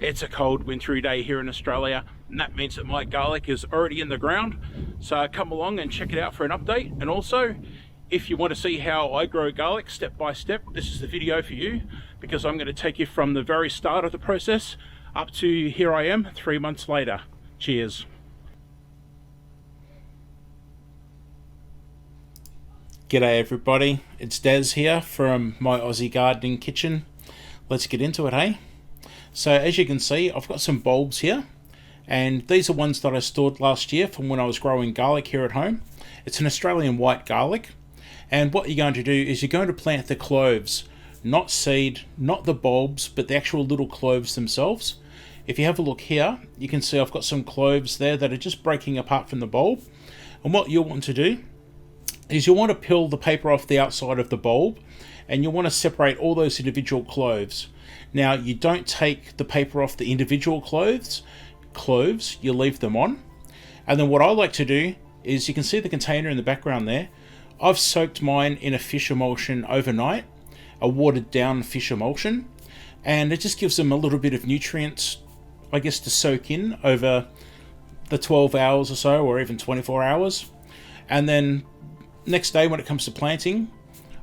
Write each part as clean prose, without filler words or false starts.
It's a cold wintry day here in Australia, and that means that my garlic is already in the ground. So come along and check it out for an update. And also, if you want to see how I grow garlic step by step, this is the video for you, because I'm going to take you from the very start of the process up to here I am 3 months later. Cheers. G'day everybody, it's Des here from my Aussie gardening kitchen. Let's get into it, hey? So as you can see, I've got some bulbs here, and these are ones that I stored last year from when I was growing garlic here at home. It's an Australian white garlic, and what you're going to do is you're going to plant the cloves, not seed, not the bulbs, but the actual little cloves themselves. If you have a look here, you can see I've got some cloves there that are just breaking apart from the bulb, and what you'll want to do is you'll want to peel the paper off the outside of the bulb, and you'll want to separate all those individual cloves. Now, you don't take the paper off the individual cloves, you leave them on. And then what I like to do is, you can see the container in the background there, I've soaked mine in a fish emulsion overnight, a watered down fish emulsion, and it just gives them a little bit of nutrients, I guess, to soak in over the 12 hours or so, or even 24 hours. And then next day when it comes to planting,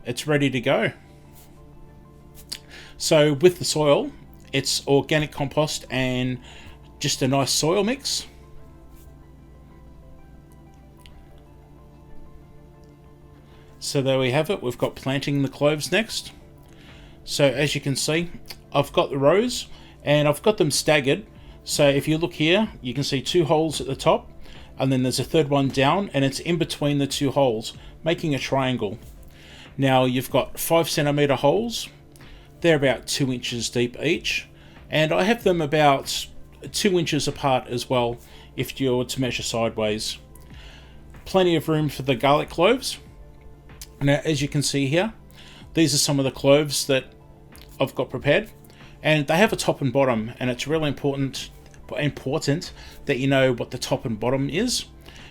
it's ready to go. So with the soil, it's organic compost and just a nice soil mix. So there we have it, we've got planting the cloves next. So as you can see, I've got the rows and I've got them staggered. So if you look here, you can see 2 holes at the top, and then there's a third one down, and it's in between the 2 holes, making a triangle. Now you've got 5cm holes, they're about 2 inches deep each, and I have them about 2 inches apart as well if you were to measure sideways. Plenty of room for the garlic cloves. Now as you can see here, these are some of the cloves that I've got prepared, and they have a top and bottom, and it's really important that you know what the top and bottom is.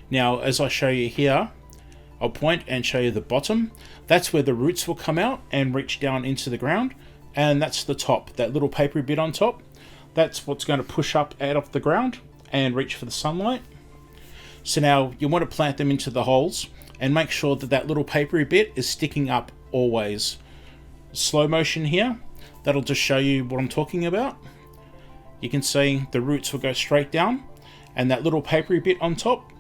Now as I show you here, I'll point and show you the bottom. That's where the roots will come out and reach down into the ground, and that's the top, that little papery bit on top. That's what's going to push up out of the ground and reach for the sunlight. So now you want to plant them into the holes and make sure that that little papery bit is sticking up always. Slow motion here, that'll just show you what I'm talking about. You can see the roots will go straight down, and that little papery bit on top,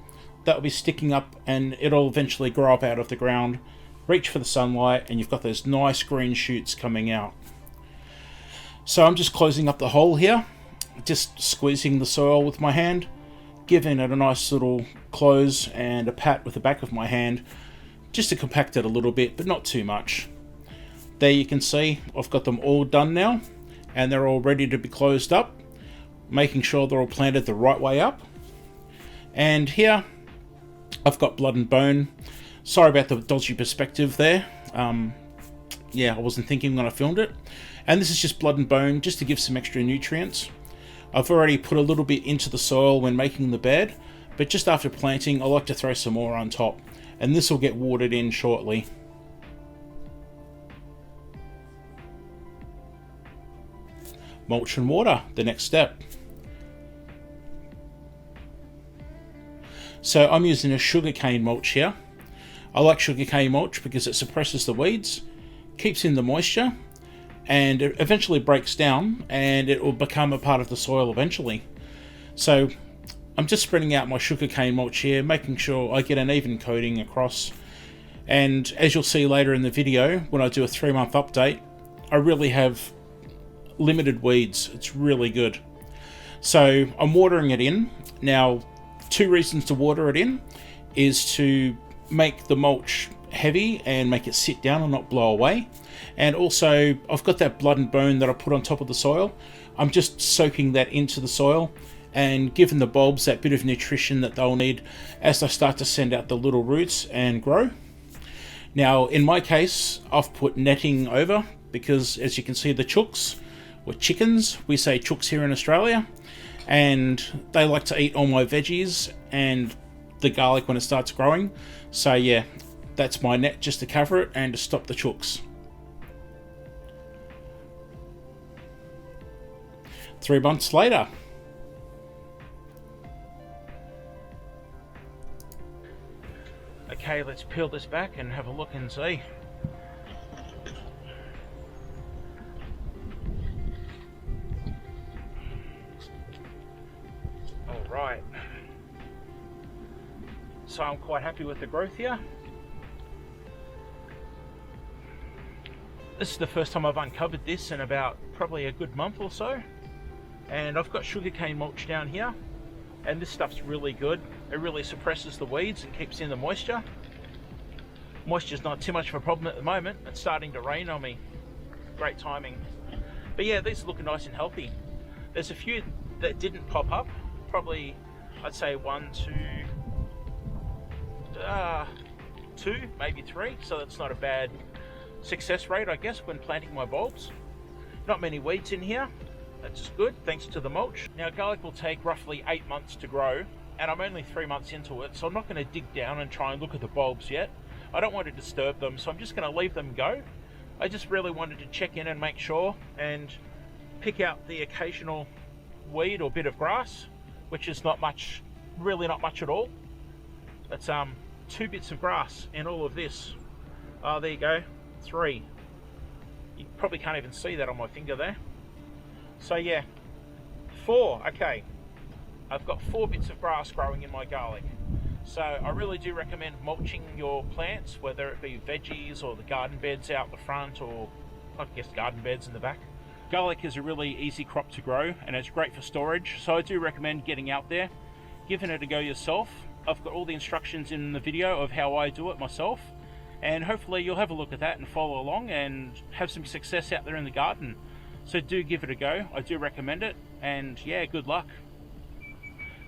that'll be sticking up, and it'll eventually grow up out of the ground, reach for the sunlight, and you've got those nice green shoots coming out. So I'm just closing up the hole here, just squeezing the soil with my hand, giving it a nice little close and a pat with the back of my hand, just to compact it a little bit, but not too much. There you can see I've got them all done now, and they're all ready to be closed up, making sure they're all planted the right way up. And here I've got blood and bone. Sorry about the dodgy perspective there. Yeah, I wasn't thinking when I filmed it. And this is just blood and bone, just to give some extra nutrients. I've already put a little bit into the soil when making the bed, but just after planting I like to throw some more on top, and this will get watered in shortly. Mulch and water, the next step. So I'm using a sugarcane mulch here. I like sugarcane mulch because it suppresses the weeds, keeps in the moisture, and it eventually breaks down and it will become a part of the soil eventually. So I'm just spreading out my sugarcane mulch here, making sure I get an even coating across. And as you'll see later in the video, when I do a 3-month update, I really have limited weeds. It's really good. So I'm watering it in. Now, 2 reasons to water it in is to make the mulch heavy and make it sit down and not blow away. And also, I've got that blood and bone that I put on top of the soil. I'm just soaking that into the soil and giving the bulbs that bit of nutrition that they'll need as they start to send out the little roots and grow. Now, in my case, I've put netting over because, as you can see, the chooks, or chickens, we say chooks here in Australia, and they like to eat all my veggies and the garlic when it starts growing. So yeah, that's my net, just to cover it and to stop the chooks. 3 months later. Okay, let's peel this back and have a look and see. Alright. So I'm quite happy with the growth here. This is the first time I've uncovered this in about probably a good month or so. And I've got sugarcane mulch down here. And this stuff's really good. It really suppresses the weeds and keeps in the moisture. Moisture's not too much of a problem at the moment. It's starting to rain on me. Great timing. But yeah, these are looking nice and healthy. There's a few that didn't pop up. Probably, I'd say 1, 2, maybe 3. So that's not a bad success rate, I guess, when planting my bulbs. Not many weeds in here. That's just good, thanks to the mulch. Now, garlic will take roughly 8 months to grow, and I'm only 3 months into it, so I'm not going to dig down and try and look at the bulbs yet. I don't want to disturb them, so I'm just going to leave them go. I just really wanted to check in and make sure and pick out the occasional weed or bit of grass, which is not much, really not much at all. That's 2 bits of grass in all of this. Oh, there you go, 3. You probably can't even see that on my finger there. So yeah, 4, okay. I've got 4 bits of grass growing in my garlic. So I really do recommend mulching your plants, whether it be veggies or the garden beds out the front, or I guess garden beds in the back. Garlic is a really easy crop to grow and it's great for storage, so I do recommend getting out there, giving it a go yourself. I've got all the instructions in the video of how I do it myself, and hopefully you'll have a look at that and follow along and have some success out there in the garden. So do give it a go, I do recommend it, and yeah, good luck.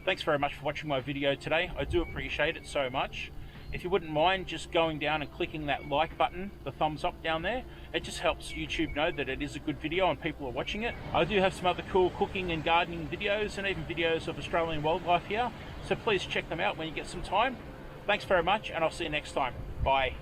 Thanks very much for watching my video today, I do appreciate it so much. If you wouldn't mind just going down and clicking that like button, the thumbs up down there, it just helps YouTube know that it is a good video and people are watching it. I do have some other cool cooking and gardening videos and even videos of Australian wildlife here, so please check them out when you get some time. Thanks very much, and I'll see you next time. Bye.